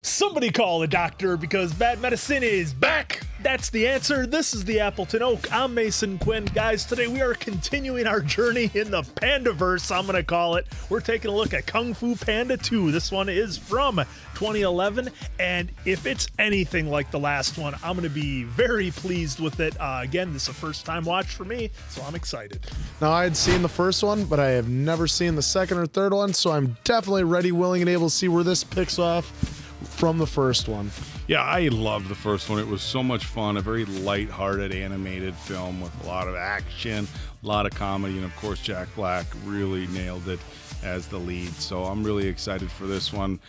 Somebody call a doctor because bad medicine is back. That's the answer. This is the Appleton Oak. I'm Mason Quinn. Guys, today we are continuing our journey in the Pandaverse, I'm going to call it. We're taking a look at Kung Fu Panda 2. This one is from 2011, and if it's anything like the last one, I'm going to be very pleased with it. Again, this is a first-time watch for me, so I'm excited. Now, I had seen the first one, but I have never seen the second or third one, so I'm definitely ready, willing, and able to see where this picks off from the first one. Yeah, I loved the first one. It was so much fun, a very light-hearted animated film with a lot of action, a lot of comedy, and of course Jack Black really nailed it as the lead. So I'm really excited for this one.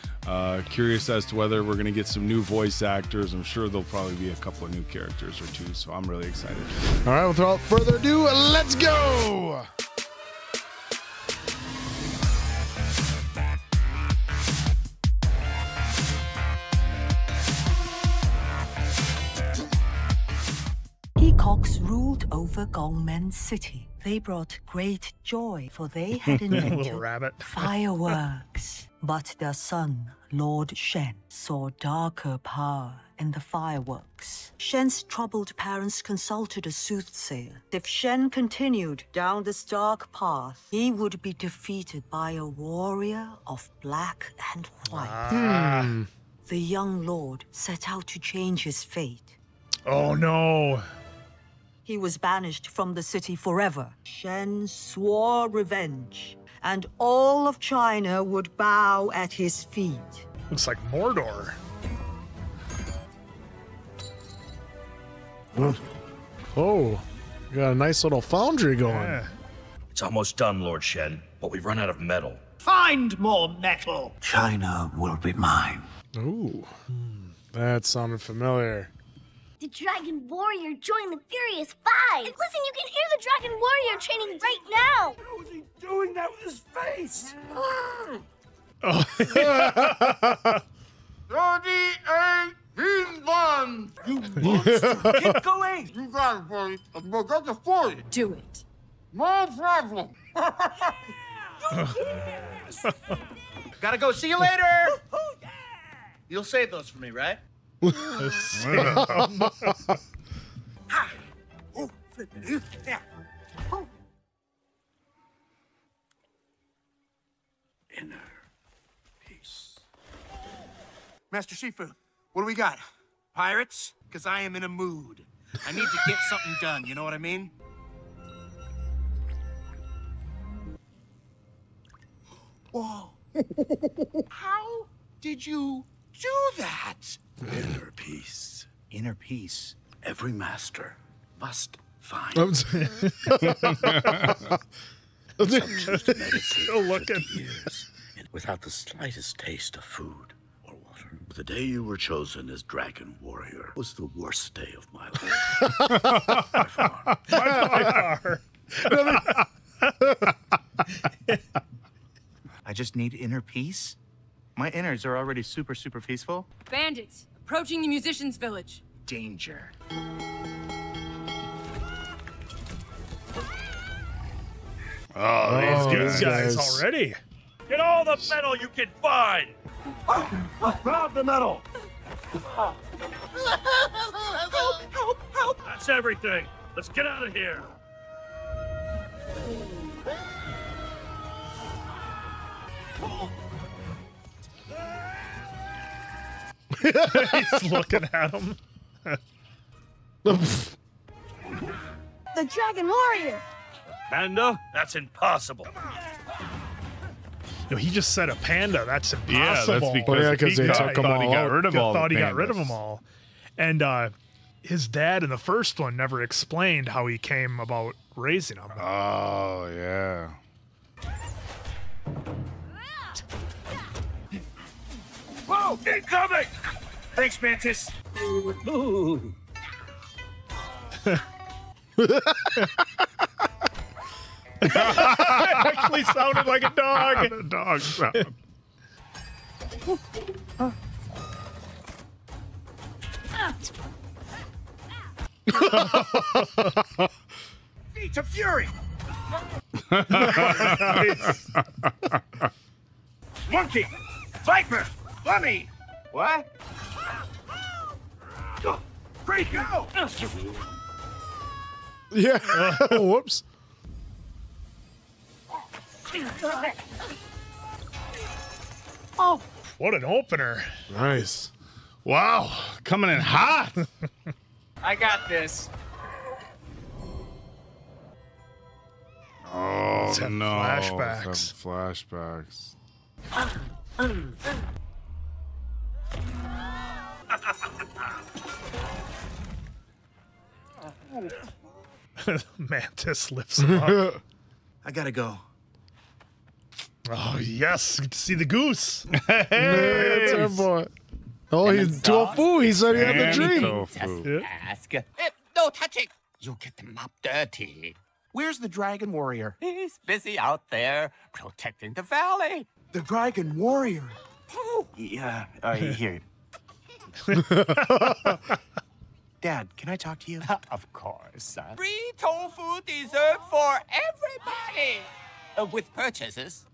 Curious as to whether we're going to get some new voice actors. I'm sure there'll probably be a couple of new characters or two, so I'm really excited. All right, without further ado, let's go! Peacocks ruled over Gongmen City. They brought great joy, for they had invented Little rabbit. fireworks. But their son, Lord Shen, saw darker power in the fireworks. Shen's troubled parents consulted a soothsayer. If Shen continued down this dark path, he would be defeated by a warrior of black and white. The young lord set out to change his fate. Oh, no. He was banished from the city forever. Shen swore revenge, and all of China would bow at his feet. Looks like Mordor. Oh, you got a nice little foundry going. Yeah. It's almost done, Lord Shen, but we've run out of metal. Find more metal. China will be mine. Ooh, that sounded familiar. The Dragon Warrior joined the Furious Five! And listen, you can hear the Dragon Warrior training right now! How is he doing that with his face? Oh. 38 1. You monster! Keep going! You got it, buddy. I've got the 40. Do it. No problem. Gotta go. See you later. You'll save those for me, right? Inner peace. Master Shifu, what do we got? Pirates? Because I am in a mood. I need to get something done, you know what I mean? Whoa. How did you do that? Inner peace. Inner peace. Every master must find. Still looking. Years, without the slightest taste of food or water. The day you were chosen as Dragon Warrior was the worst day of my life. By far. I just need inner peace? My innards are already super peaceful. Bandits approaching the musicians' village. Danger. Oh, These guys already. Get all the metal you can find! Grab the metal! That's everything. Let's get out of here. He's looking at him. The Dragon Warrior! Panda? That's impossible. No, he just said a panda. That's impossible. Yeah, that's because they Peacock took them thought he all got out. rid of all Thought the he got rid of pandas. them all. And his dad in the first one never explained how he came about raising them. Oh, yeah. Whoa! Incoming! Thanks, Mantis. It actually sounded like a dog. The dog sound. Feet of fury! Nice. Monkey! Viper! Bunny! What? Great, go! Yeah. Whoops. Oh, what an opener. Nice. Wow, coming in hot. I got this. Oh, Let's have no. flashbacks. Let's have flashbacks. Mantis lifts him up. I gotta go. Oh, yes. Get to see the goose. That's our boy. Oh, he's tofu. He said he had the And dream. tofu. Ask. No touching. You get them up dirty. Where's the Dragon Warrior? He's busy out there protecting the valley. The Dragon Warrior? Yeah, here. Dad, can I talk to you? Of course, son. Free tofu dessert for everybody. With purchases.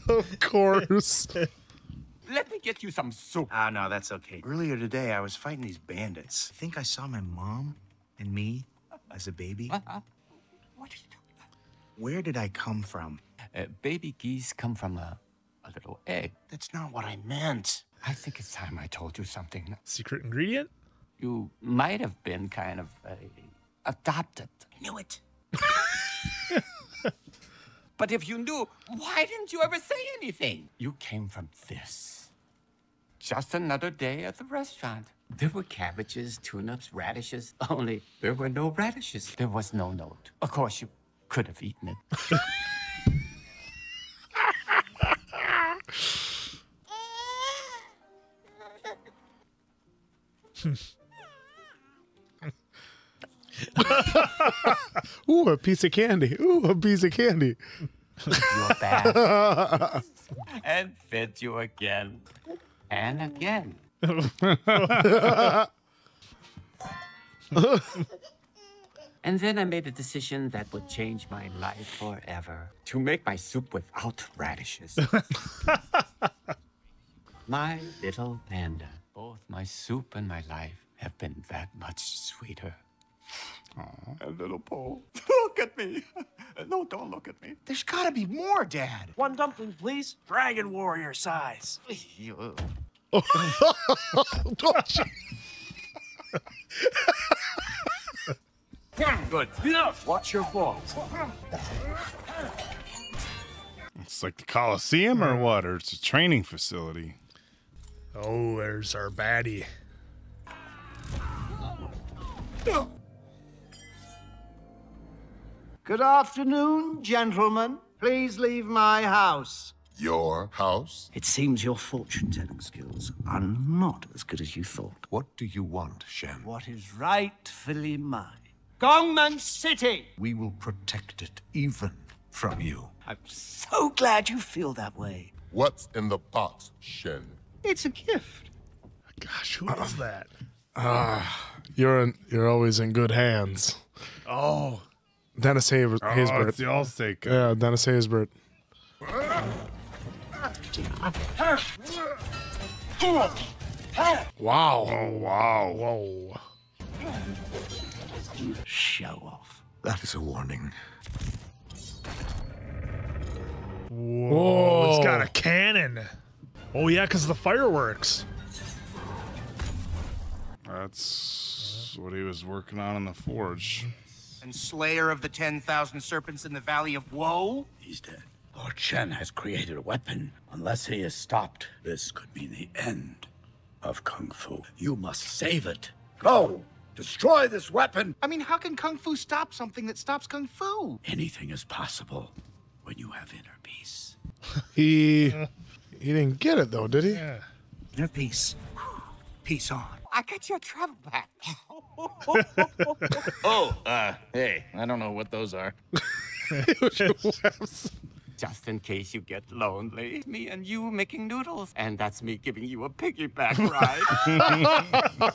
Of course. Let me get you some soup. Ah, no, that's okay. Earlier today, I was fighting these bandits. I think I saw my mom and me as a baby. What are you talking about? Where did I come from? Baby geese come from a little egg. That's not what I meant. I think it's time I told you something. Secret ingredient? You might have been kind of adopted. I knew it. But if you knew, why didn't you ever say anything? You came from this. Just another day at the restaurant. There were cabbages, turnips, radishes, only there were no radishes. There was no note. Of course, you could have eaten it. Ooh, a piece of candy. Ooh, a piece of candy. You're back. And fed you again. And again. And then I made a decision that would change my life forever. To make my soup without radishes. My little panda. Both my soup and my life have been that much sweeter. Aww. A little Paul. Look at me. No, don't look at me. There's gotta be more, Dad. One dumpling, please. Dragon Warrior size. Good. Watch your balls. It's like the Coliseum or what? Or it's a training facility. Oh, there's our baddie. Good afternoon, gentlemen. Please leave my house. Your house? It seems your fortune-telling skills are not as good as you thought. What do you want, Shen? What is rightfully mine? Gongmen City! We will protect it, even from you. I'm so glad you feel that way. What's in the box, Shen? It's a gift. Gosh, who is that? You're always in good hands. Oh. Dennis Haysbert. Oh, it's the Allstate guy. Yeah, Dennis Haysbert. Wow. Oh, wow. Whoa. Show off. That is a warning. Whoa. It's got a cannon. Oh, yeah, because of the fireworks. That's what he was working on in the forge. And Slayer of the 10,000 Serpents in the Valley of Woe? He's dead. Lord Shen has created a weapon. Unless he is stopped, this could be the end of Kung Fu. You must save it. Go! Destroy this weapon! I mean, how can Kung Fu stop something that stops Kung Fu? Anything is possible when you have inner peace. He didn't get it, though, did he? Yeah. Inner peace. Peace on. I got your travel back. Hey, I don't know what those are. Just in case you get lonely, me and you making noodles. And that's me giving you a piggyback ride.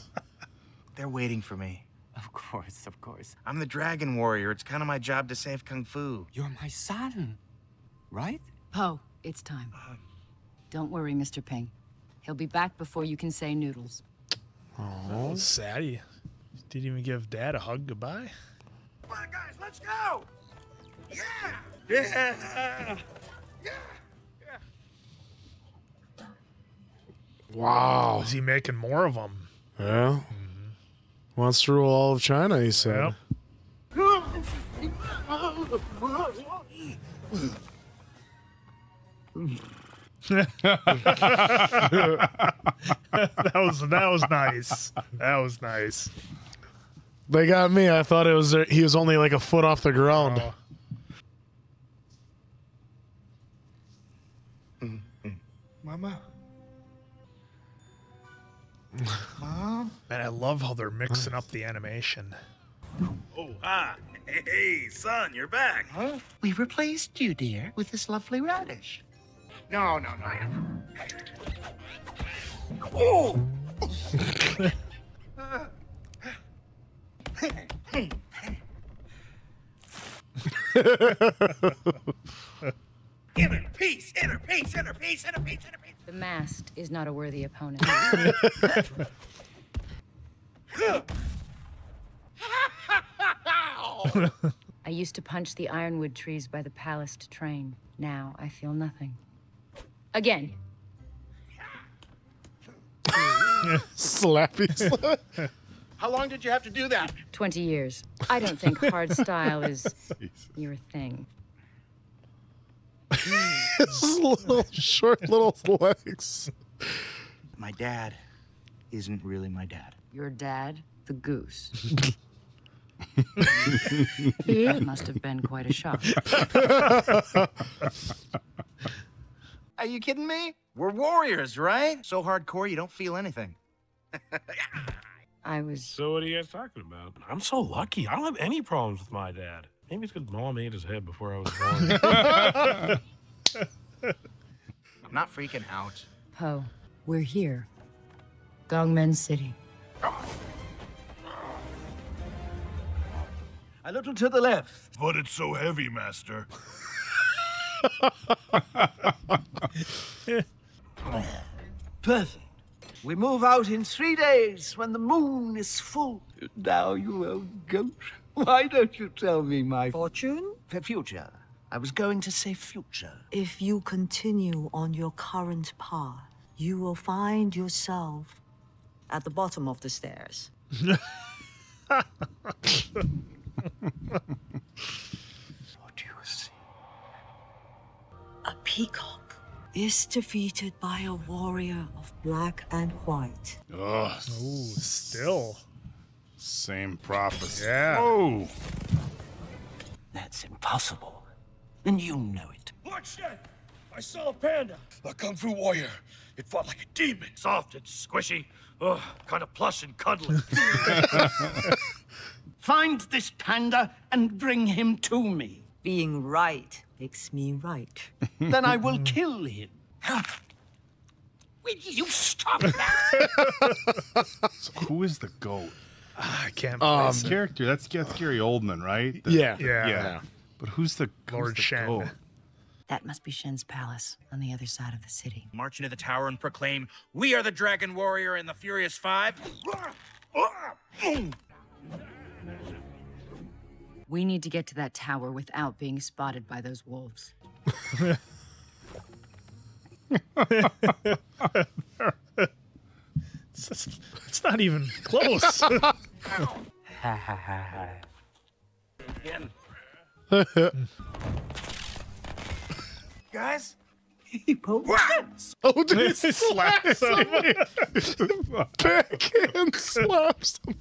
They're waiting for me. Of course, of course. I'm the Dragon Warrior. It's kind of my job to save Kung Fu. You're my son, right? Po, it's time. Don't worry, Mr. Ping. He'll be back before you can say noodles. Oh, sad. He didn't even give Dad a hug goodbye. Come on, guys, let's go! Yeah! Yeah! Wow. Is he making more of them? Yeah. Wants to rule all of China, he said. That was nice. That was nice. They got me. I thought it was he was only like a foot off the ground. Mama. Mom? Man, I love how they're mixing up the animation. Oh, ah. Hey, son, you're back. Huh? We replaced you, dear, with this lovely radish. No. Oh! Inner peace, inner peace, inner peace, inner peace, inner peace. The mast is not a worthy opponent. I used to punch the ironwood trees by the palace to train. Now I feel nothing. Again. Slappy. How long did you have to do that? 20 years. I don't think hard style is your thing. His little short little legs. My dad isn't really my dad. Your dad, the goose. It must have been quite a shock. Are you kidding me? We're warriors, right? So hardcore you don't feel anything. I was... So what are you guys talking about? I'm so lucky. I don't have any problems with my dad. Maybe it's because Mom ate his head before I was born. I'm not freaking out. Poe, we're here. Gongmen City. A little to the left. But it's so heavy, Master. Perfect. We move out in 3 days when the moon is full. Now, you old goat, why don't you tell me my Fortune? future? I was going to say future. If you continue on your current path, you will find yourself at the bottom of the stairs. What do you see? A peacock is defeated by a warrior of black and white. Ugh. Ooh, still. Same prophecy. Yeah. Oh. That's impossible. And you know it. Lord Shen, I saw a panda. A Kung Fu warrior. It fought like a demon. Soft and squishy. Ugh, kind of plush and cuddly. Find this panda and bring him to me. Being right makes me right. Then I will kill him. Will you stop that? So who is the goat? I can't place it. Character. That's Gary Oldman, right? Yeah. But who's the Lord Shen. goat? That must be Shen's palace on the other side of the city. March into the tower and proclaim, "We are the Dragon Warrior and the Furious Five." We need to get to that tower without being spotted by those wolves. It's not even close. Guys? He poked Oh, did he slap somebody? Backhand slaps him.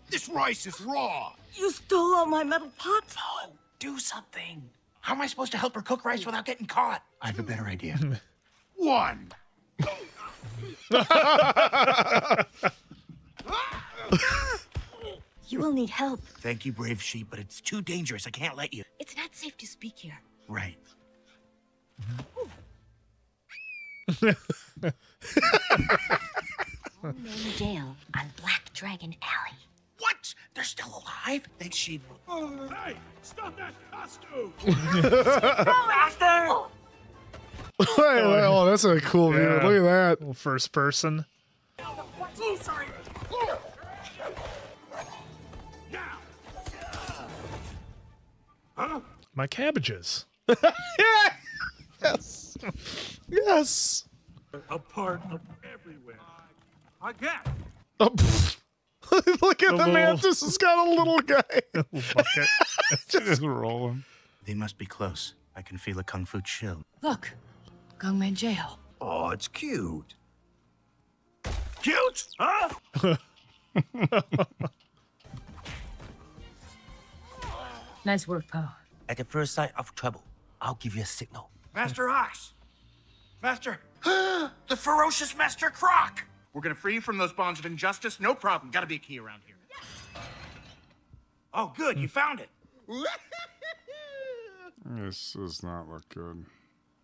This rice is raw. You stole all my metal pots? No, do something. How am I supposed to help her cook rice without getting caught? I have a better idea. One. You will need help. Thank you, brave sheep, but it's too dangerous. I can't let you. It's not safe to speak here. Right. Gongmen Jail on Black Dragon Alley. What? They're still alive? Then she'd... Hey, stop that costume! Master! Oh, that's a cool view. Yeah. Look at that. Little first person. Oh, sorry. My cabbages. Yes. Yes. A part of everywhere. I get. Look at the little- Mantis. It's got a little guy. Bucket. Just roll him. They must be close. I can feel a kung fu chill. Look, Gongmen jail. Oh, it's cute. Cute? Huh? Nice work, Po. At the first sign of trouble, I'll give you a signal. Master Ox. Master. The ferocious Master Croc. We're gonna free you from those bonds of injustice. No problem. Gotta be a key around here. Oh, good. You found it. This does not look good.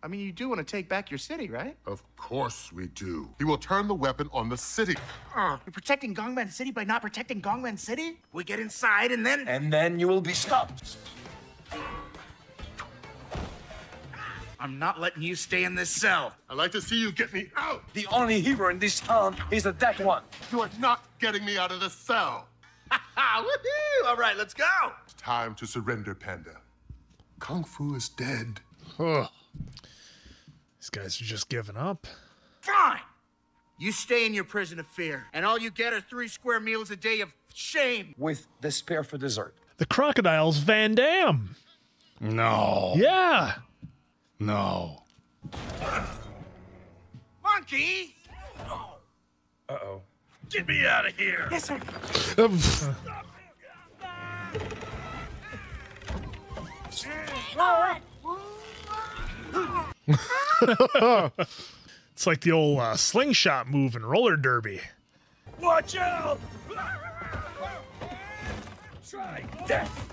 I mean, you do want to take back your city, right? Of course we do. He will turn the weapon on the city. You're protecting Gongmen City by not protecting Gongmen City? We get inside and then... And then you will be stopped. I'm not letting you stay in this cell. I'd like to see you get me out. The only hero in this town is that one. You are not getting me out of this cell. Woohoo! All right, let's go. It's time to surrender, Panda. Kung Fu is dead. These guys are just giving up. Fine. You stay in your prison of fear, and all you get are 3 square meals a day of shame. With the spare for dessert. The crocodile's Van Damme. No. Yeah. No. Monkey! Uh-oh. Get me out of here. Yes, sir. It's like the old slingshot move in roller derby. Watch out! Try death.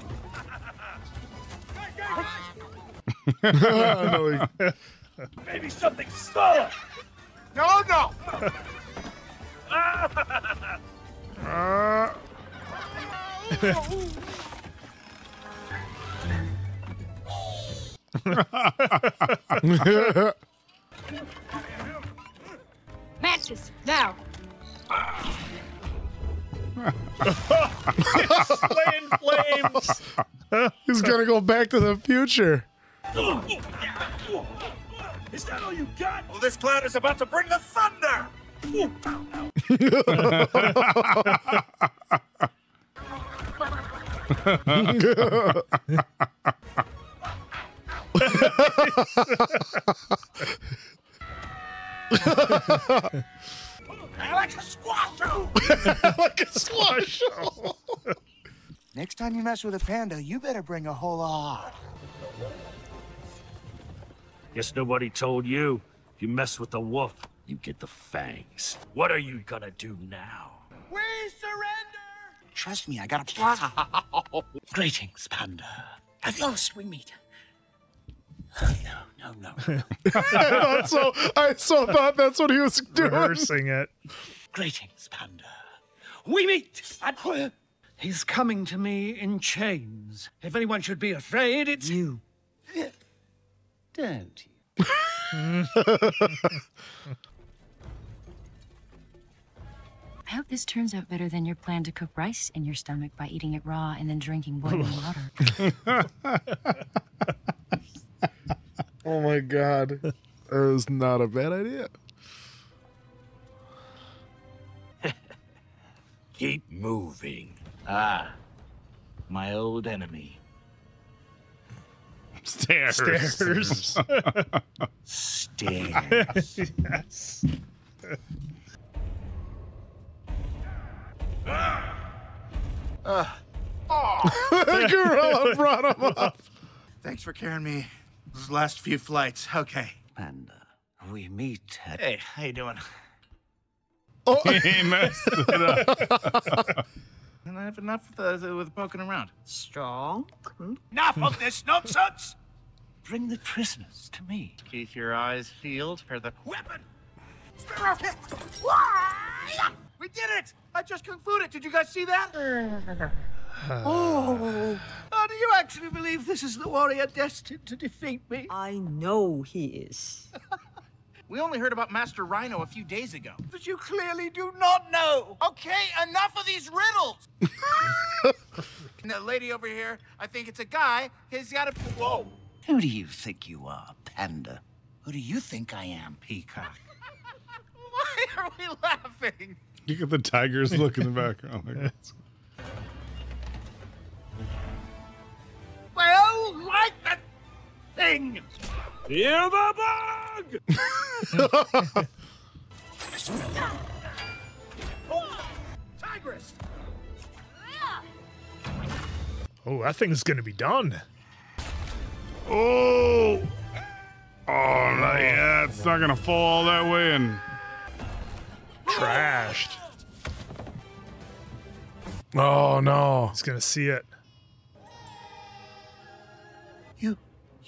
Maybe something small. No, no. Mantis, now. Slaying flames. He's gonna go back to the future. Is that all you got? Well, this cloud is about to bring the thunder. I like a squash. Like a squash. Next time you mess with a panda, you better bring a whole lot. Guess nobody told you. If you mess with the wolf, you get the fangs. What are you gonna do now? We surrender. Trust me, I got a plan. Greetings, Panda. At last we meet. No. I so thought that's what he was doing. Rehearsing it. Greetings, Panda. We meet at... He's coming to me in chains. If anyone should be afraid, it's you. Don't you? I hope this turns out better than your plan to cook rice in your stomach by eating it raw and then drinking boiling water. Oh my god. That was not a bad idea. Keep moving. Ah, my old enemy. Stairs. Stairs. Stairs. Yes. Gorilla brought him up. Thanks for carrying me those last few flights. Okay. Panda, we meet at... Hey, how you doing? Oh. He messed it up. And I have enough with poking around. Strong. Enough of this nonsense! Bring the prisoners to me. Keep your eyes peeled for the Weapon! We did it! I just kung fu'd it. Did you guys see that? Oh, do you actually believe this is the warrior destined to defeat me? I know he is. We only heard about Master Rhino a few days ago. But you clearly do not know. Okay, enough of these riddles. And the lady over here, I think it's a guy. He's got a... Whoa. Who do you think you are, Panda? Who do you think I am, Peacock? Why are we laughing? Look at the tiger's look in the background. Like that's... Well, like that thing. Hear the bug! Tigress. Oh, that thing's gonna be done. Oh! Oh, no, yeah, it's not gonna fall all that way and... Trashed. Oh, no. He's gonna see it.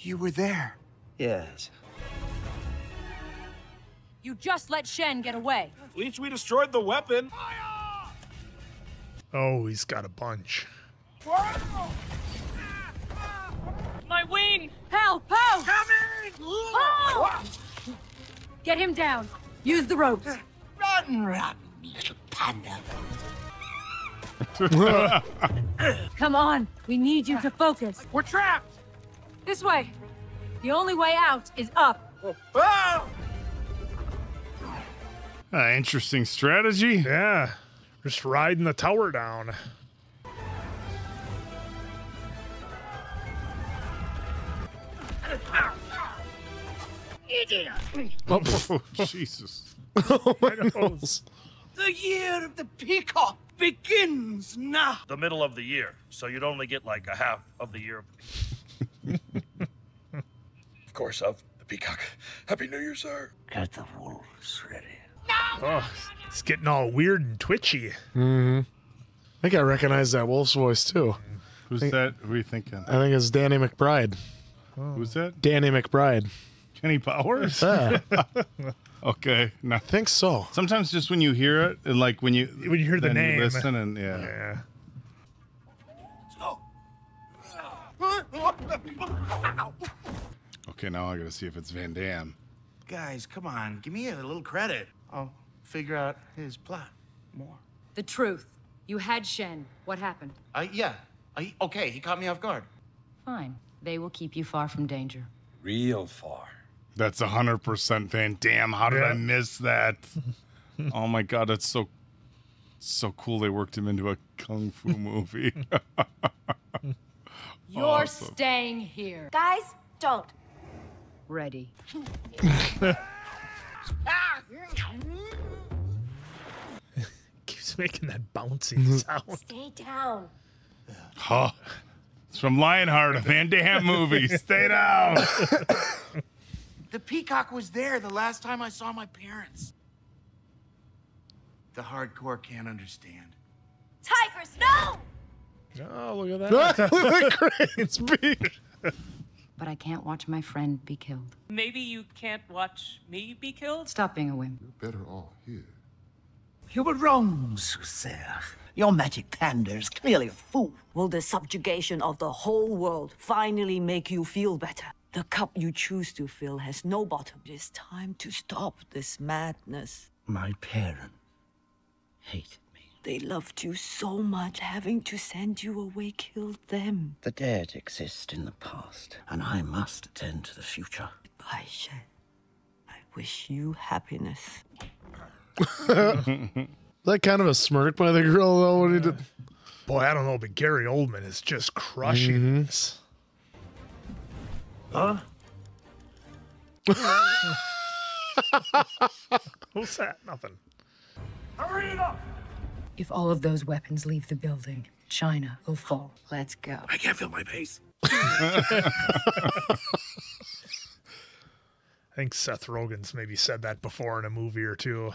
You were there. Yes. You just let Shen get away. At least we destroyed the weapon. Oh, he's got a bunch. My wing! Help! Help! Coming! Oh! Get him down. Use the ropes. Run, run, little panda. Come on. We need you to focus. We're trapped. This way. The only way out is up. Interesting strategy. Yeah. Just riding the tower down. Oh, Jesus. Oh, my nose. The year of the peacock begins now. The middle of the year, so you'd only get like a half of the year. Of course, of the peacock. Happy New Year, sir. Get the wolves ready. Oh, it's getting all weird and twitchy. Mm-hmm. I think I recognize that wolf's voice, too. Who's that? Who are you thinking? I think it's Danny McBride. Oh. Who's that? Danny McBride. Kenny Powers? Yeah. Okay. No. I think so. Sometimes just when you hear it, and like when you hear the name, you listen and yeah. Okay, now I gotta see if it's Van Damme. Guys, come on. Give me a little credit. I'll figure out his plot more. The truth. You had Shen. What happened? Yeah. Okay, he caught me off guard. Fine. They will keep you far from danger. Real far. That's 100% Van Damme. How did I miss that? Oh my God, that's so cool. They worked him into a kung fu movie. You're Awesome. staying here. Guys, don't. Ready. Keeps making that bouncy sound. Stay down. Huh. It's from Lionheart, a Van Damme movie. Stay down. The peacock was there the last time I saw my parents. The hardcore can't understand. Tigress, no! Oh, look at that. Look at Crane's beak. But I can't watch my friend be killed. Maybe you can't watch me be killed? Stop being a wimp. You're better off here. You were wrong, Soothsayer. Your magic panda is clearly a fool. Will the subjugation of the whole world finally make you feel better? The cup you choose to fill has no bottom. It is time to stop this madness. My parents hated me. They loved you so much, having to send you away killed them. The dead exist in the past, and I must attend to the future. Goodbye, Shen. I wish you happiness. That kind of a smirk by the girl, though, when he did. Boy, I don't know, but Gary Oldman is just crushing this. Huh? Who's that? Nothing. Hurry it up! If all of those weapons leave the building, China will fall. Let's go. I can't feel my pace. I think Seth Rogen's maybe said that before in a movie or two.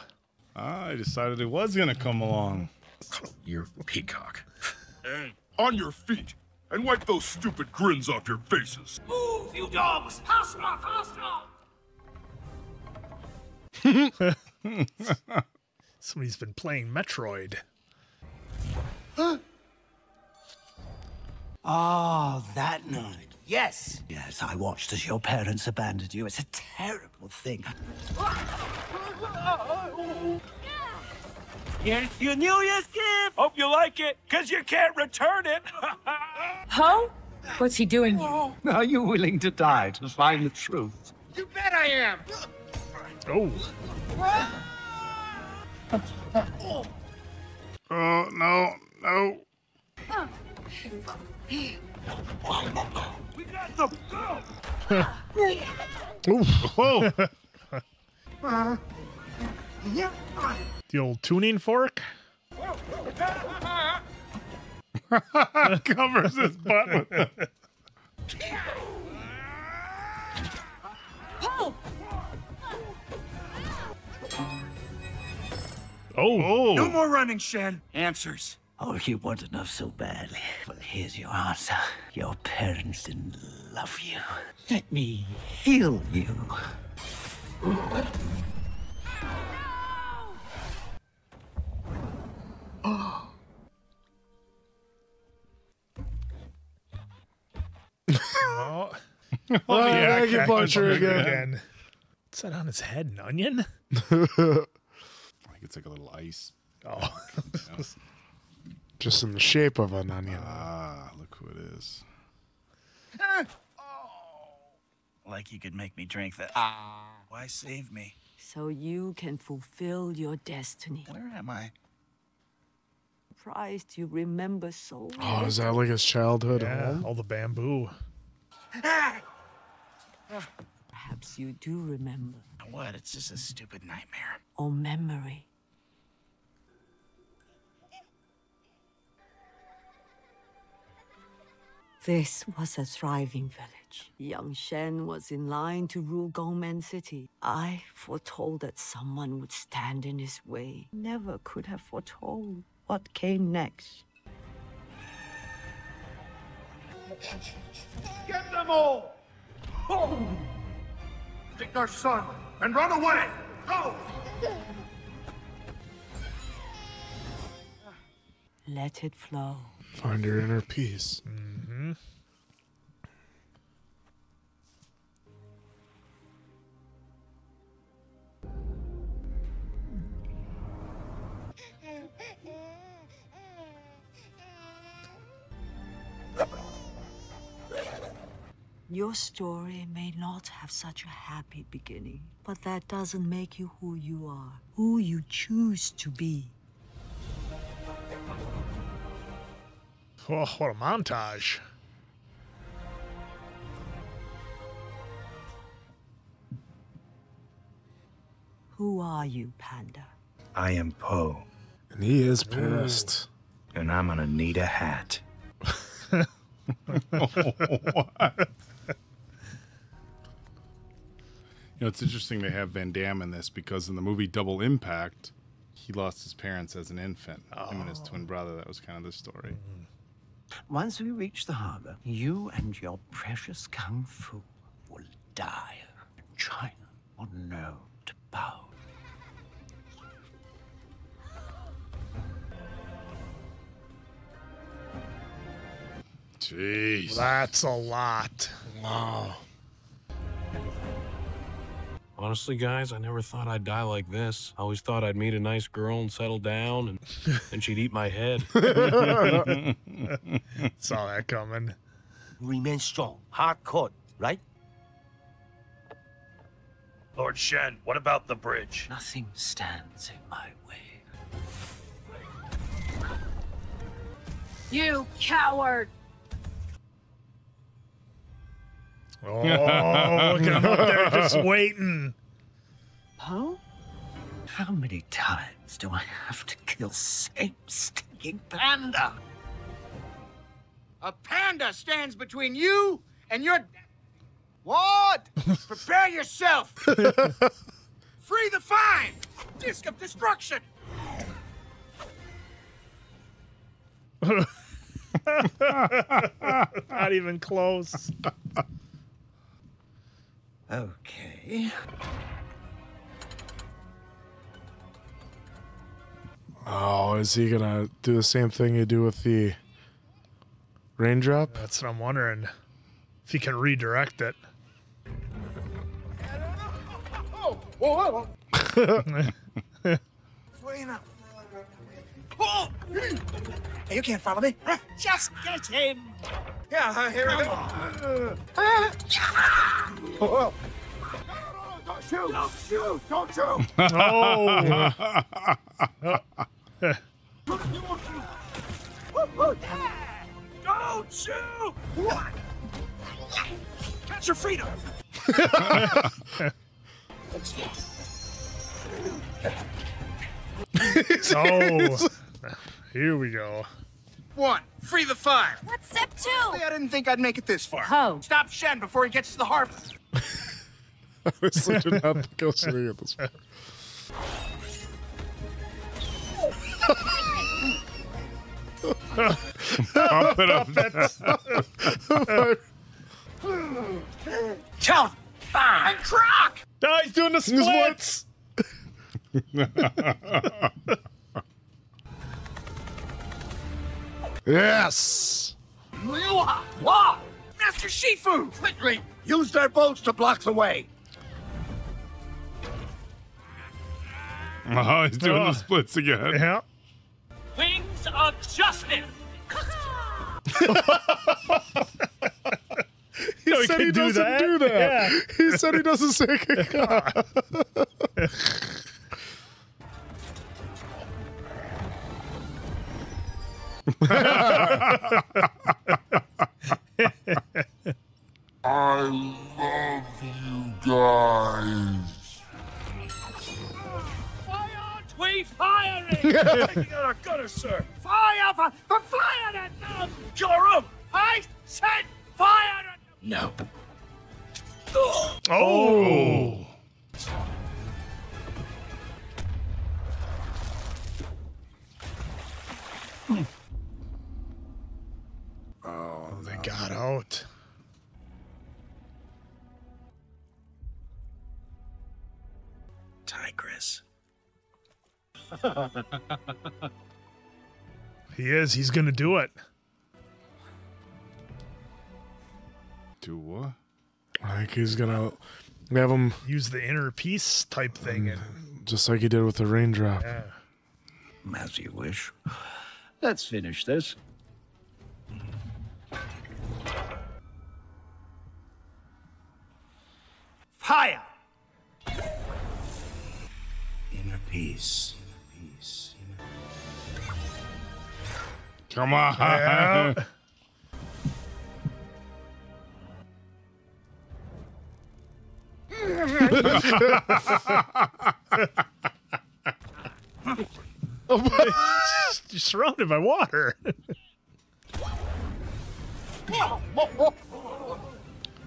I decided it was going to come along. You're peacock. Hey, on your feet, and wipe those stupid grins off your faces. Move, you dogs! Faster, faster! Somebody's been playing Metroid. Ah, that night. Yes. Yes, I watched as your parents abandoned you. It's a terrible thing. Here's your New Year's gift. Hope you like it, because you can't return it. Ho? What's he doing here? Are you willing to die to find the truth? You bet I am. Oh. Oh, no, no. We got the go. Whoa. The old tuning fork. Covers his butt with it. Oh. No more running, Shen. Answers. Oh, you want to know so badly. Well, here's your answer. Your parents didn't love you. Let me heal you. Oh. Oh, the acupuncture again. What's that on his head? An onion? I think it's like a little ice. Oh. Just in the shape of an onion. Ah, look who it is. Like you could make me drink that. Why save me? So you can fulfill your destiny. Where am I? Surprised you remember so Oh, is that like his childhood home? All the bamboo. Perhaps you do remember. What? It's just a stupid nightmare. Or memory. This was a thriving village. Young Shen was in line to rule Gongmen City. I foretold that someone would stand in his way. Never could have foretold what came next. Get them all! Oh! Take our son and run away! Go! Let it flow. Find your inner peace. Mm-hmm. Your story may not have such a happy beginning, but that doesn't make you who you are, who you choose to be. Oh, what a montage. Who are you, Panda? I am Poe. And he is pissed. And I'm gonna need a hat. What? You know, it's interesting they have Van Damme in this because in the movie Double Impact, he lost his parents as an infant. Him and his twin brother. That was kind of the story. Once we reach the harbor, you and your precious Kung Fu will die. China will know to bow. Jeez. That's a lot. Wow. Honestly, guys, I never thought I'd die like this. I always thought I'd meet a nice girl and settle down, and she'd eat my head. Saw that coming. Remain strong, hardcore, right? Lord Shen, what about the bridge? Nothing stands in my way. You coward! Oh, look at him up there just waiting. Poe? How many times do I have to kill same stinking panda? A panda stands between you and your... What? Prepare yourself! Free the fine! Disc of destruction! Not even close. Okay. Oh, is he gonna do the same thing you do with the Raindrop? That's what I'm wondering. If he can redirect it. Oh, whoa, Swing up. Oh! Hey, you can't follow me. Just get him. Yeah, here we go. Oh. Don't shoot! Don't shoot! Don't shoot! Oh! Don't shoot! Catch your freedom. Oh, here we go. 1, free the 5. What's step 2? I didn't think I'd make it this far. Ho. Stop Shen before he gets to the harbor. I was looking at the ghost ring at this point. Pump it up. Count. And croc. Oh, he's doing the splits. Yes. Wow. Master Shifu. Quickly, use their boats to block the way. Oh, he's doing the splits again. Yeah. Wings of justice. He said he doesn't do that. Yeah. He said he doesn't say caca. I love you guys. Why aren't we firing? Taking out our gunners, sir. Fire for fire at them. Your room. I said fire at them. No. Oh. Oh, they got out. Tigress. He is. He's going to do it. Do what? I think he's gonna have him use the inner peace type thing. And just like he did with the raindrop. yeah. As you wish. Let's finish this. Fire. Inner peace. Peace. Come on. Yeah. You're surrounded by water.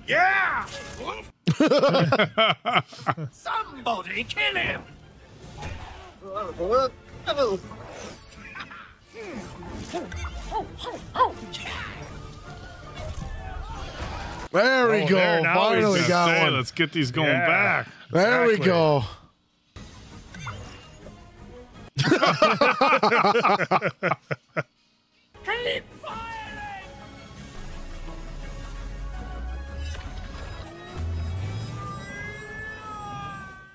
Yeah. Somebody kill him. There we go. There, now Finally he's got one. Let's get these going Yeah. back. There we Exactly. go. Keep firing.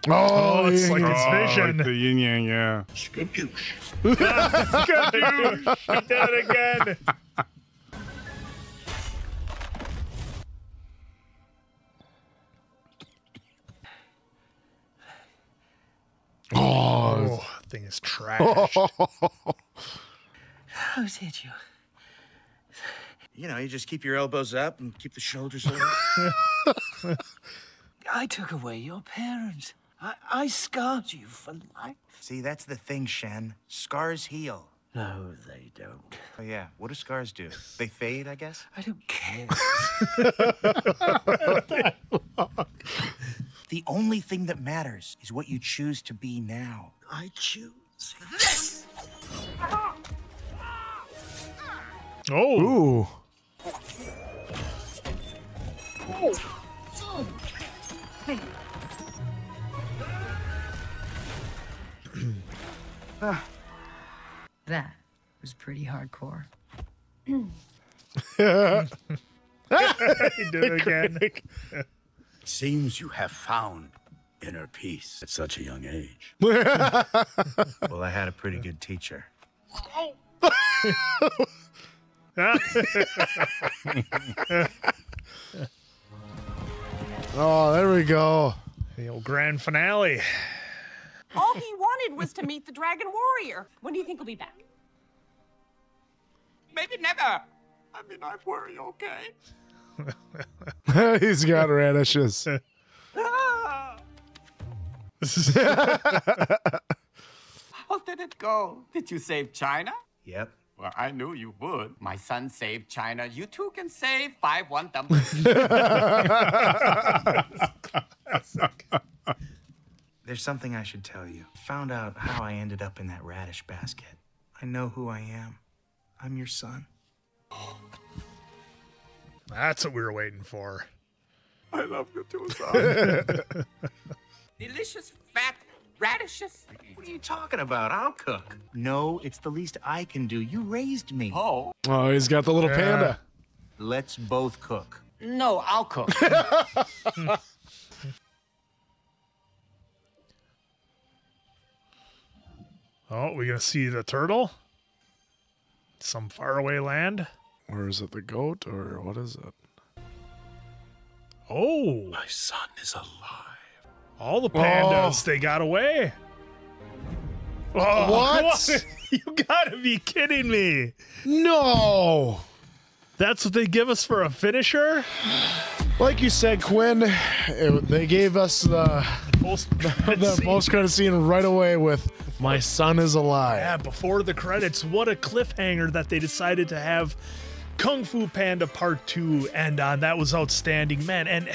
Oh, it's yeah, like yeah. his vision. Like the yin yang, yeah. Skadoosh. Skadoosh. He did it again. Oh, that thing is trash. How did you? You know, you just keep your elbows up and keep the shoulders over. I took away your parents. I scarred you for life. See, that's the thing, Shen. Scars heal. No, they don't. Oh, yeah. What do scars do? They fade, I guess? I don't care. The only thing that matters is what you choose to be now. I choose this. Oh. Ooh. That was pretty hardcore. He did it again. Seems you have found inner peace at such a young age. Well, I had a pretty good teacher. Oh, there we go. The old grand finale. All he wanted was to meet the Dragon Warrior. When do you think he'll be back? Maybe never. I mean, I worry, okay? He's got radishes. How did it go? Did you save China? Yep. Well, I knew you would. My son saved China. You too can save 5 1 There's something I should tell you. Found out how I ended up in that radish basket. I know who I am. I'm your son. That's what we were waiting for. I love you too, son. Delicious fat radishes. What are you talking about? I'll cook. No, it's the least I can do. You raised me. Oh. Oh, he's got the little panda. Let's both cook. No, I'll cook. Oh, we gonna see the turtle? Some faraway land? Or is it the goat, or what is it? Oh. My son is alive. All the pandas, they got away. Oh, What? You gotta be kidding me. No. That's what they give us for a finisher? Like you said, Quinn, they gave us the post-credit scene right away with "My son is alive." Yeah, before the credits, what a cliffhanger that they decided to have Kung Fu Panda Part 2 end on. That was outstanding, man. And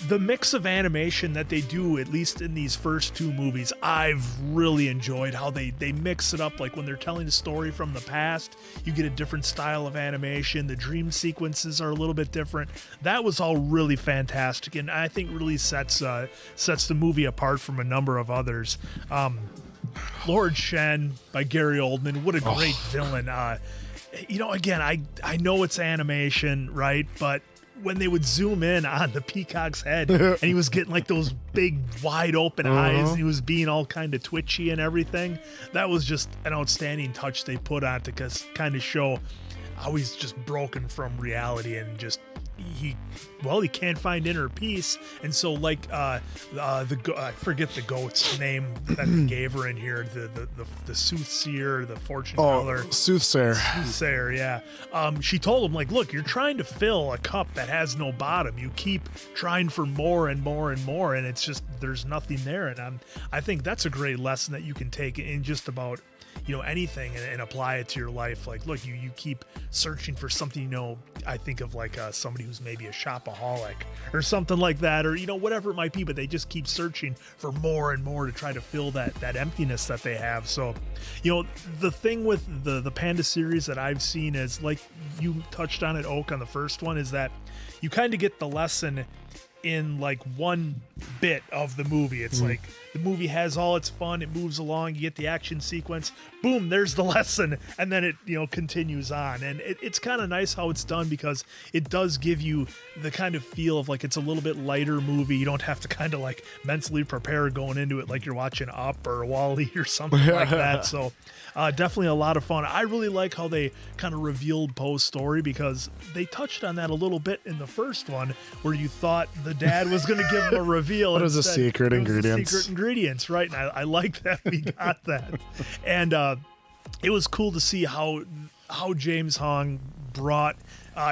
the mix of animation that they do, at least in these first 2 movies, I've really enjoyed how they mix it up. Like when they're telling a story from the past, you get a different style of animation. The dream sequences are a little bit different. That was all really fantastic, and I think really sets the movie apart from a number of others. Lord Shen by Gary Oldman, what a great villain. Again, I know it's animation, right? But when they would zoom in on the peacock's head and he was getting like those big wide open eyes and he was being all kind of twitchy and everything, that was just an outstanding touch they put on to kind of show how he's just broken from reality and just he can't find inner peace. And so like I forget the goat's name that they gave her in here, the soothsayer, the fortune teller. Soothsayer, yeah. She told him, like, look, you're trying to fill a cup that has no bottom. You keep trying for more and more and more, and it's just there's nothing there. And I think that's a great lesson that you can take in just about anything and apply it to your life. Like, look, you keep searching for something, I think of like somebody who's maybe a shopaholic or something like that, or whatever it might be, but they just keep searching for more and more to try to fill that emptiness that they have. So the thing with the Panda series that I've seen is, like you touched on it, Oak, on the first one, is that you kind of get the lesson in like one bit of the movie. It's like the movie has all its fun, it moves along, you get the action sequence, boom, there's the lesson, and then it continues on. And it's kind of nice how it's done, because it does give you the kind of feel of like it's a little bit lighter movie. You don't have to kind of like mentally prepare going into it like you're watching Up or Wall-E or something like that. So definitely a lot of fun. I really like how they kind of revealed Poe's story, because they touched on that a little bit in the first one, where you thought the dad was going to give him a reveal. What is the secret ingredients? Secret ingredients, right? And I like that we got that. And it was cool to see how James Hong brought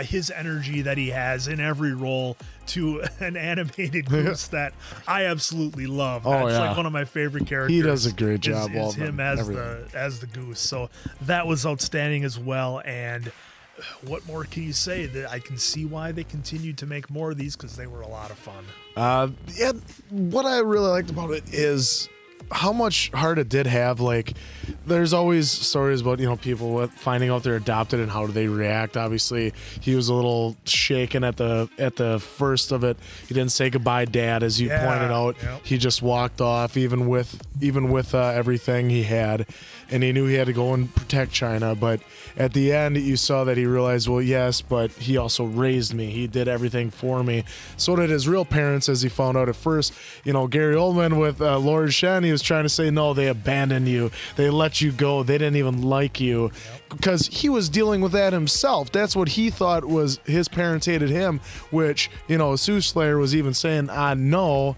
his energy that he has in every role to an animated goose that I absolutely love. That's like one of my favorite characters. He does a great job. Is him as the goose. So that was outstanding as well. And what more can you say? That I can see why they continued to make more of these, because they were a lot of fun. What I really liked about it is how much heart it did have. Like, there's always stories about, people finding out they're adopted and how do they react. Obviously, he was a little shaken at the first of it. He didn't say goodbye, Dad, as you pointed out. Yep. He just walked off, even with everything he had, and he knew he had to go and protect China. But at the end, you saw that he realized, well, yes, but he also raised me. He did everything for me. So did his real parents, as he found out at first. Gary Oldman with Lord Shen, he was trying to say, no, they abandoned you. They let you go. They didn't even like you. Because he was dealing with that himself. That's what he thought was his parents hated him, which, Soothsayer was even saying, no,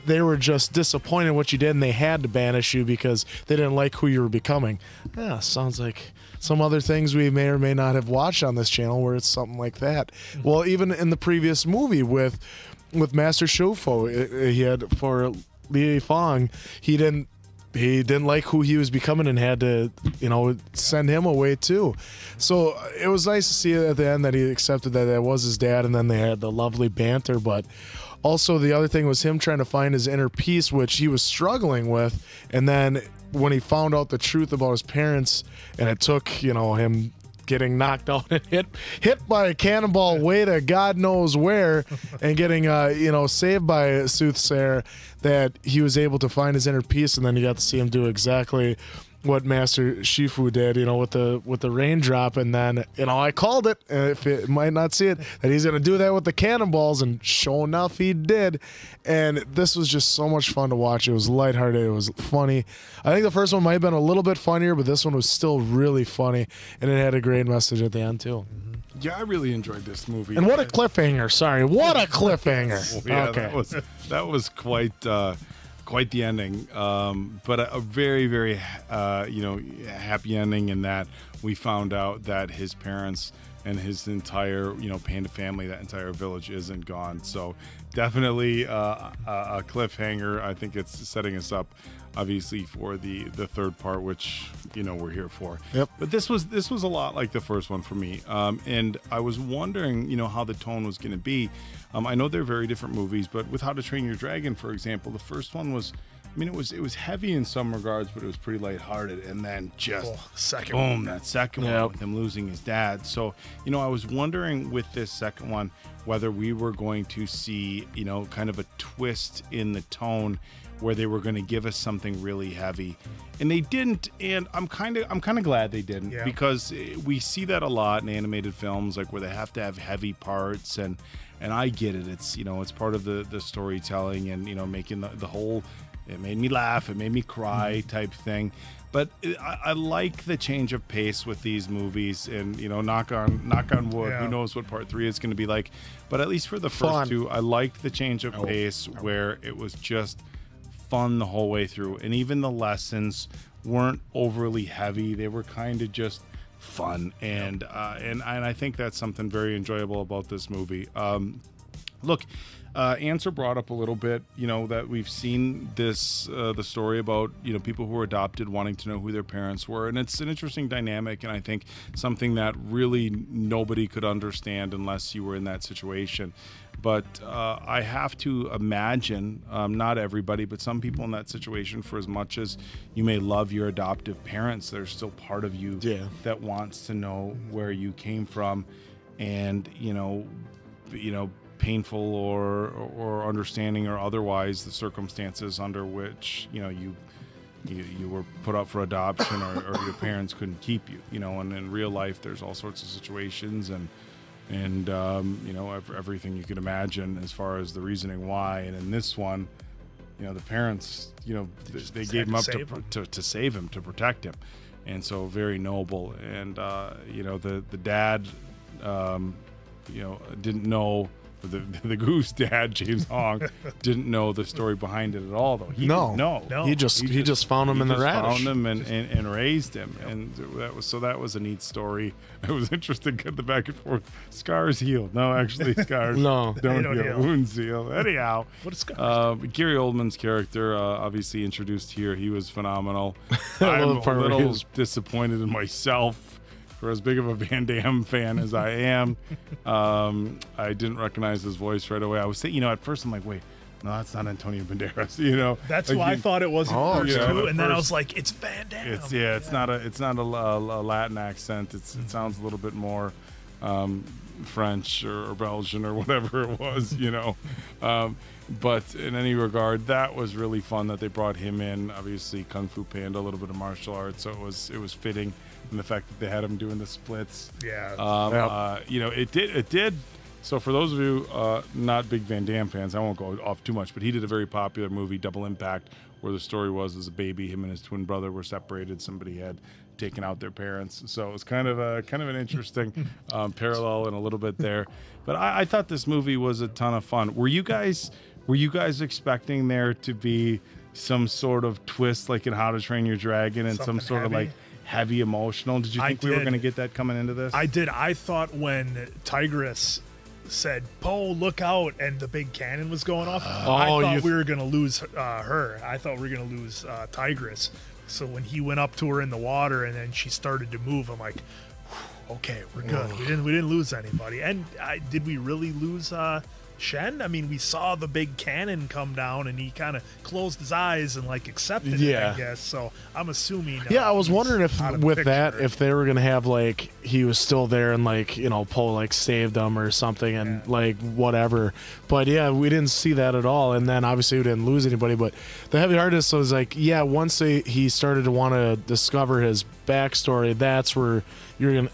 they were just disappointed in what you did and they had to banish you because they didn't like who you were becoming. Yeah, sounds like some other things we may or may not have watched on this channel where it's something like that. Well, even in the previous movie with Master Shofo, he had for Li Fong, he didn't like who he was becoming and had to, send him away too. So it was nice to see at the end that he accepted that was his dad, and then they had the lovely banter. But also the other thing was him trying to find his inner peace, which he was struggling with. And then when he found out the truth about his parents, and it took, him getting knocked out and hit by a cannonball way to God knows where, and getting saved by a Soothsayer, that he was able to find his inner peace. And then you got to see him do exactly what Master Shifu did, with the raindrop. And then, I called it, if it might not see it, that he's going to do that with the cannonballs, and sure enough, he did. And this was just so much fun to watch. It was lighthearted. It was funny. I think the first one might have been a little bit funnier, but this one was still really funny, and it had a great message at the end, too. Yeah, I really enjoyed this movie. And what a cliffhanger. Sorry, what a cliffhanger. Yeah, okay. That was quite the ending, but a very, very, happy ending in that we found out that his parents and his entire, Panda family, that entire village isn't gone. So definitely a cliffhanger. I think it's setting us up, obviously, for the third part, which we're here for. Yep. But this was a lot like the first one for me, and I was wondering, how the tone was going to be. I know they're very different movies, but with How to Train Your Dragon, for example, the first one was, it was heavy in some regards, but it was pretty lighthearted. And then just that second one with him losing his dad. So, I was wondering with this second one whether we were going to see, kind of a twist in the tone where they were going to give us something really heavy, and they didn't. And I'm kind of glad they didn't, because we see that a lot in animated films, like where they have to have heavy parts, and I get it. It's it's part of the storytelling, and making the whole, it made me laugh, it made me cry type thing. But I like the change of pace with these movies, and knock on wood, who knows what part 3 is going to be like. But at least for the first two, I liked the change of pace where it was just fun the whole way through, and even the lessons weren't overly heavy. They were kind of just fun, and I think that's something very enjoyable about this movie. Look, Answer brought up a little bit, that we've seen this, the story about, people who were adopted wanting to know who their parents were. And it's an interesting dynamic, and I think something that really nobody could understand unless you were in that situation. But I have to imagine, not everybody, but some people in that situation, for as much as you may love your adoptive parents, there's still part of you that wants to know where you came from, and, painful or understanding or otherwise, the circumstances under which you were put up for adoption, or your parents couldn't keep you. And in real life there's all sorts of situations, and everything you could imagine as far as the reasoning why. And in this one, the parents, they gave him up to save him, to protect him, and so very noble. And the dad didn't know. The goose dad, James Hong, didn't know the story behind it at all, though. He just found him in the radish. Found him and raised him, and that was a neat story. It was interesting, the back and forth. Scars heal. No, actually, scars don't heal. Wounds heal. Anyhow, what is scars? Gary Oldman's character, obviously introduced here, he was phenomenal. I'm a little disappointed in myself. For as big of a Van Damme fan as I am, I didn't recognize his voice right away. I was thinking, at first I'm like, wait, no, that's not Antonio Banderas. You know, That's like why I thought it was at first, yeah, too, and then I first- was like, it's Van Damme. It's not a Latin accent. It sounds a little bit more French or Belgian or whatever it was, you know. But in any regard, that was really fun that they brought him in. Obviously, Kung Fu Panda, a little bit of martial arts, so it was fitting. And the fact that they had him doing the splits, Yeah. you know, it did. So for those of you not big Van Damme fans, I won't go off too much, but he did a very popular movie, Double Impact, where the story was as a baby, him and his twin brother were separated. Somebody had taken out their parents, so it was kind of an interesting parallel and a little bit there. But I thought this movie was a ton of fun. Were you guys expecting there to be some sort of twist like in How to Train Your Dragon and some Something sort of heavy? like heavy emotional? Did you think we were did. going to get that coming into this? I did. I thought when Tigress said, "Poe, look out," and the big cannon was going off, I thought we were going to lose her. I thought we were going to lose Tigress. So when he went up to her in the water and then she started to move, I'm like, okay, we're good. We didn't lose anybody. And did we really lose Shen? I mean, we saw the big cannon come down and he kind of closed his eyes and like accepted it, I guess. So I'm assuming. Yeah, I was wondering if out of the with that, picture. if they were gonna have like he was still there and like, you know, Poe like saved him or something and like whatever. But yeah, we didn't see that at all. And then obviously we didn't lose anybody. But the heavy-heartedness was like, yeah, once he started to want to discover his backstory, that's where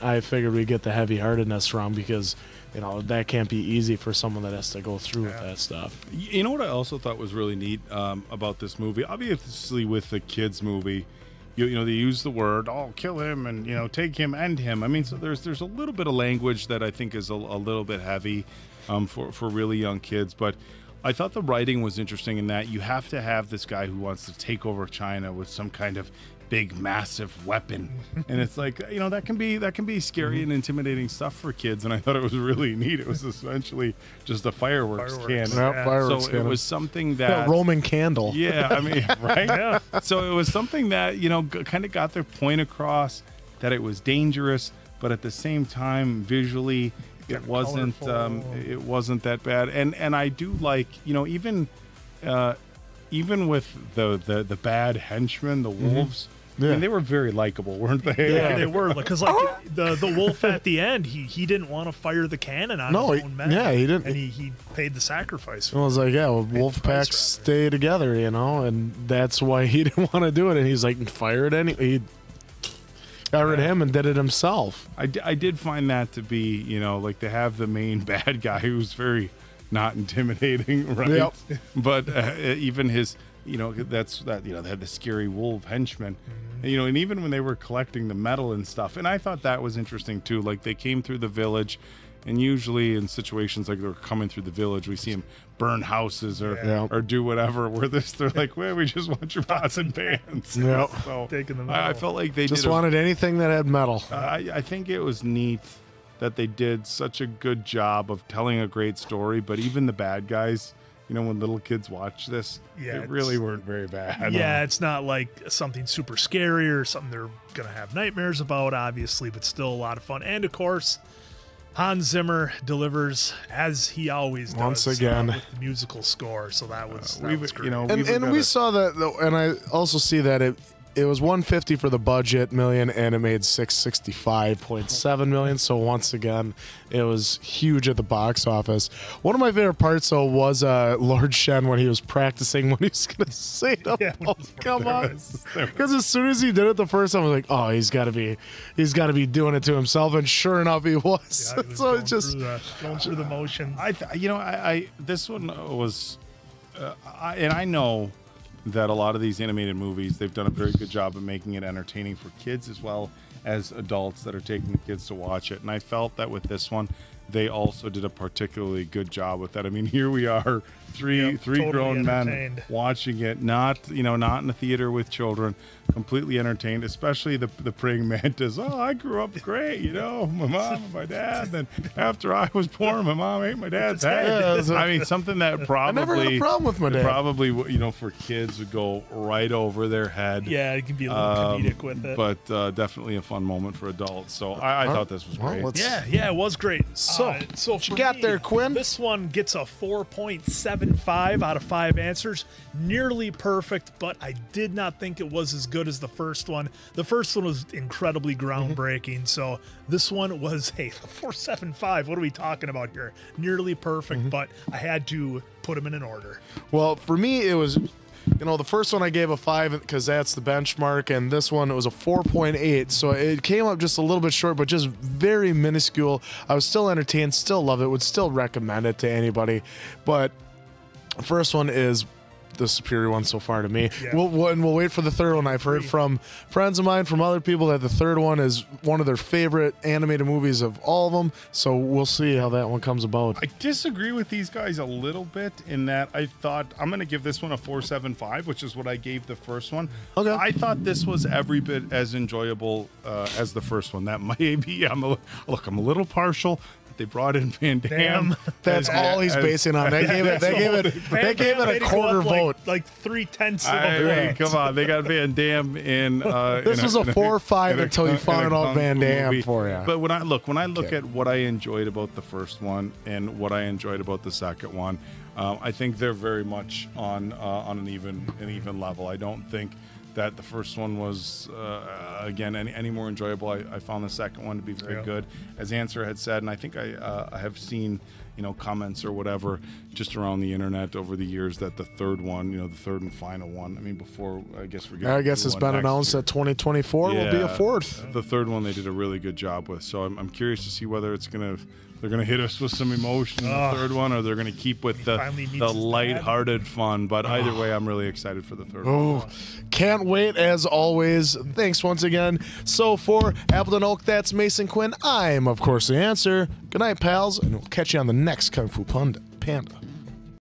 I figured we'd get the heavy-heartedness from, because you know that can't be easy for someone that has to go through with that stuff. You know what I also thought was really neat about this movie? Obviously, with the kids' movie, you know, they use the word, "Oh, kill him," and you know, take him, end him. I mean, so there's a little bit of language that I think is a little bit heavy for really young kids. But I thought the writing was interesting in that you have to have this guy who wants to take over China with some kind of big, massive weapon, and it's like, you know, that can be scary and intimidating stuff for kids. And I thought it was really neat. It was essentially just a fireworks cannon. Fireworks so cannon. it was something that Roman candle. Yeah, I mean, right? Yeah. So it was something that, you know, kind of got their point across, that it was dangerous, but at the same time, visually, it wasn't that bad. And I do like, you know, even with the bad henchmen, the wolves. I mean, they were very likable, weren't they? Yeah, they were, because like the wolf at the end, he didn't want to fire the cannon on his own men. Yeah, he didn't. And he paid the sacrifice. I was like, yeah, well, wolf packs stay together, you know, and that's why he didn't want to do it. And he's like, fire it anyway. He got rid of him and did it himself. I did find that to be, you know, like they have the main bad guy who's very not intimidating, right? Yep. But even his, you know, you know, they had the scary wolf henchman, you know, and even when they were collecting the metal and stuff, and I thought that was interesting too. Like they came through the village, and usually in situations like they're coming through the village, we see them burn houses or do whatever. Where they're like, well, we just want your pots and pans. Yep. So taking the I felt like they just wanted anything that had metal. I think it was neat that they did such a good job of telling a great story, but even the bad guys, you know, when little kids watch this, they really weren't very bad. Yeah, it's not like something super scary or something they're going to have nightmares about, obviously, but still a lot of fun. And, of course, Hans Zimmer delivers, as he always does, once again with the musical score. So that was great. You know, and we saw that, though, and I also see that it was $150 for the budget million, and it made $665.7 million. So once again, it was huge at the box office. One of my favorite parts, though, was Lord Shen when he was practicing when he was going to say the come on, because as soon as he did it the first time, I was like, oh, he's got to be doing it to himself, and sure enough, he was. Yeah, he was so it's just going through the motions. This one was, and I know that a lot of these animated movies, they've done a very good job of making it entertaining for kids as well as adults that are taking the kids to watch it. And I felt that with this one, they also did a particularly good job with that. I mean, here we are, three totally grown men entertained. watching it, not in a theater with children, completely entertained, especially the praying mantis. Oh, I grew up great, you know, my mom and my dad. Then after I was born, my mom ate my dad's head. I mean, something that probably I never had a problem with my dad. Probably, you know, for kids would go right over their head. Yeah, it can be a little comedic with it. But definitely a fun moment for adults. So I thought this was great. Yeah, it was great. So So what you got there, Quinn? This one gets a 4.75 out of 5 answers. Nearly perfect, but I did not think it was as good as the first one. The first one was incredibly groundbreaking, so this one was, hey, 4.75. What are we talking about here? Nearly perfect, but I had to put them in an order. Well, for me, it was, you know, the first one I gave a 5 because that's the benchmark, and this one it was a 4.8. So it came up just a little bit short, but just very minuscule. I was still entertained, still love it, would still recommend it to anybody. But the first one is the superior one so far to me. Yeah. We'll wait for the third one. I've heard from friends of mine, from other people, that the third one is one of their favorite animated movies of all of them. So we'll see how that one comes about. I disagree with these guys a little bit in that I thought I'm going to give this one a 4.75, which is what I gave the first one. Okay. I thought this was every bit as enjoyable as the first one. That may be, I'm a little partial. They brought in Van Damme. That's all he's basing on. They gave it a quarter vote. Like 3/10 of Come on, they got Van Damme in. This was a 4 or 5 until you found out Van Damme for you. But when I look at what I enjoyed about the first one and what I enjoyed about the second one, I think they're very much on an even level. I don't think that the first one was, again, any more enjoyable. I found the second one to be very good. As Answer had said, and I think I have seen, comments or whatever just around the internet over the years that the third one, the third and final one, I mean, before, I guess we're getting... I guess it's been announced that 2024 will be a fourth. The third one they did a really good job with, so I'm curious to see whether it's going to... They're going to hit us with some emotion in the third one, or they're going to keep with the light-hearted fun. But either way, I'm really excited for the third one. Oh, can't wait, as always. Thanks once again. So for Appleton Oak, that's Mason Quinn. I'm, of course, the Answer. Good night, pals, and we'll catch you on the next Kung Fu Panda.